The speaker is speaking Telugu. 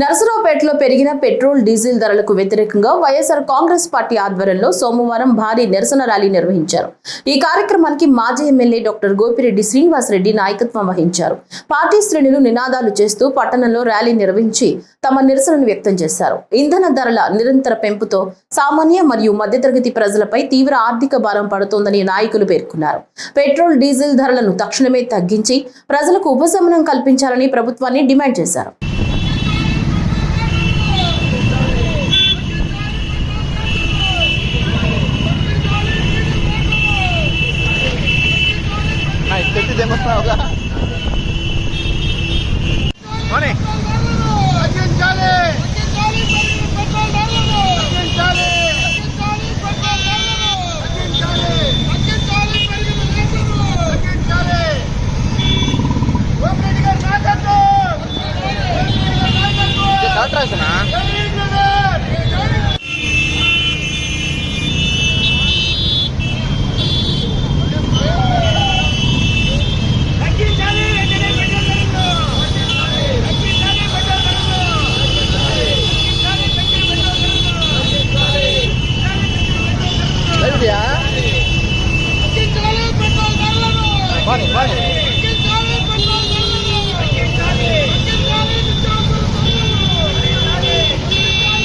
నరసరావుపేటలో పెరిగిన పెట్రోల్ డీజిల్ ధరలకు వ్యతిరేకంగా వైఎస్ఆర్ కాంగ్రెస్ పార్టీ ఆధ్వర్యంలో సోమవారం భారీ నిరసన ర్యాలీ నిర్వహించారు. ఈ కార్యక్రమానికి మాజీ ఎమ్మెల్యే డాక్టర్ గోపిరెడ్డి శ్రీనివాసరెడ్డి నాయకత్వం వహించారు. పార్టీ శ్రేణులు నినాదాలు చేస్తూ పట్టణంలో ర్యాలీ నిర్వహించి తమ నిరసనను వ్యక్తం చేశారు. ఇంధన ధరల నిరంతర పెంపుతో సామాన్య మరియు మధ్యతరగతి ప్రజలపై తీవ్ర ఆర్థిక భారం పడుతోందని నాయకులు పేర్కొన్నారు. పెట్రోల్ డీజిల్ ధరలను తక్షణమే తగ్గించి ప్రజలకు ఉపశమనం కల్పించాలని ప్రభుత్వాన్ని డిమాండ్ చేశారు. Vale.